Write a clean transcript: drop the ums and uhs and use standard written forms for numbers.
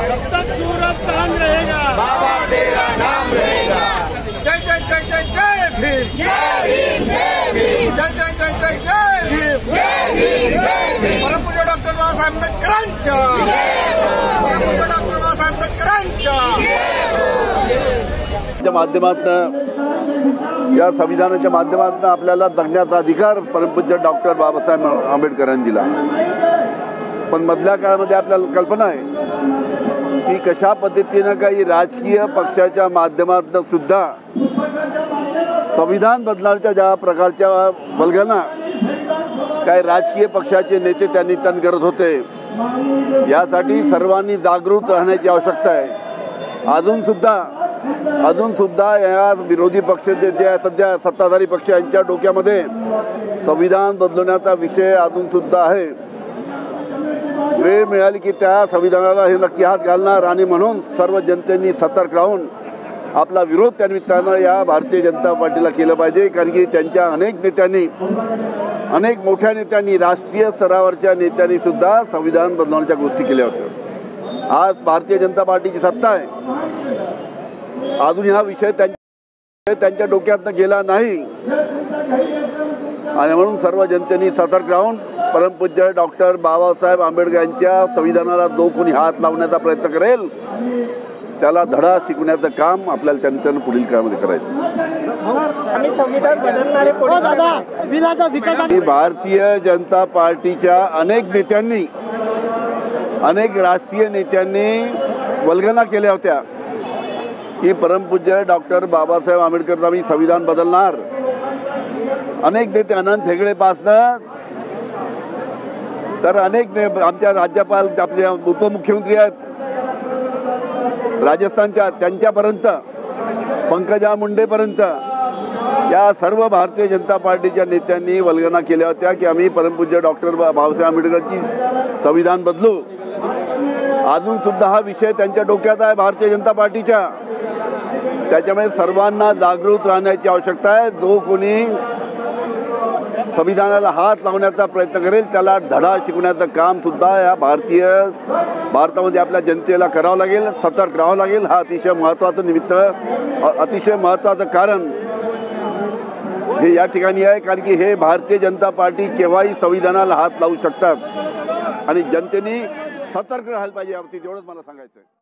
जब तक सूरज चांद रहेगा बाबा तेरा नाम रहेगा। जय जय जय जय जय भीम, जय भीम, जय भीम, जय जय जय जय जय भीम, जय भीम, जय भीम। परमपूज्य डॉक्टर बाबासाहेब आंबेडकरांच्या, परमपूज्य डॉक्टर बाबासाहेब आंबेडकरांच्या माध्यमातून, या संविधानाच्या माध्यमातून आपल्याला जगण्याचा अधिकार परमपूज्य डॉक्टर बाबासाहेब आंबेडकरांनी दिला. पण मधल्या काळामध्ये आपल्याला कल्पना आहे की कशा पद्धतीनं काही राजकीय पक्षाच्या माध्यमातून सुद्धा संविधान बदलण्याच्या ज्या प्रकारच्या वल्गना काही राजकीय पक्षाचे नेते त्यांनी करत होते, यासाठी सर्वांनी जागृत राहण्याची आवश्यकता आहे. अजून सुद्धा या विरोधी पक्ष जे सध्या सत्ताधारी पक्ष यांच्या डोक्यामध्ये संविधान बदलण्याचा विषय अजून सुद्धा आहे. वेळ मिळाली की त्या संविधानाला हे नक्की हात घालणार आणि म्हणून सर्व जनतेने सतर्क राहून आपला विरोध त्या निमित्तानं या भारतीय जनता पार्टीला केलं पाहिजे. कारण की त्यांच्या अनेक मोठ्या नेत्यांनी, राष्ट्रीय स्तरावरच्या नेत्यांनी सुद्धा संविधान बदलवण्याच्या गोष्टी केल्या होत्या. आज भारतीय जनता पार्टीची सत्ता आहे, अजून हा विषय त्यांच्या डोक्यातनं गेला नाही आणि म्हणून सर्व जनतेने सतर्क राहून परमपूज्य डॉक्टर बाबासाहेब आंबेडकर यांच्या संविधानाला जो कोणी हात लावण्याचा प्रयत्न करेल त्याला धडा शिकवण्याचं काम आपल्याला त्यांच्यानं पुढील काळामध्ये करायचं. भारतीय जनता पार्टीच्या अनेक राष्ट्रीय नेत्यांनी वल्गना केल्या होत्या की परमपूज्य डॉक्टर बाबासाहेब आंबेडकर आम्ही संविधान बदलणार. अनेक नेते अनंत हेगडेपासनं तर अनेक आमच्या राज्यपाल, आपल्या उपमुख्यमंत्री आहेत राजस्थानच्या, त्यांच्यापर्यंत पंकजा मुंडेपर्यंत या सर्व भारतीय जनता पार्टीच्या नेत्यांनी वल्गना केल्या होत्या की आम्ही परमपूज्य डॉक्टर बाबासाहेब आंबेडकरची संविधान बदलू. अजून सुद्धा हा विषय त्यांच्या डोक्यात आहे भारतीय जनता पार्टीच्या. त्याच्यामुळे सर्वांना जागृत राहण्याची आवश्यकता आहे. जो कोणी संविधानाला हात लावण्याचा प्रयत्न करेल त्याला धडा शिकवण्याचं काम सुद्धा या भारतामध्ये आपल्या जनतेला करावं लागेल, सतर्क राहावं लागेल. हा अतिशय महत्त्वाचं निमित्त, अतिशय महत्त्वाचं कारण हे या ठिकाणी आहे. कारण की हे भारतीय जनता पार्टी केव्हाही संविधानाला हात लावू शकतात आणि जनतेने सतर्क राहायला पाहिजे. यावरती तेवढंच मला सांगायचं आहे.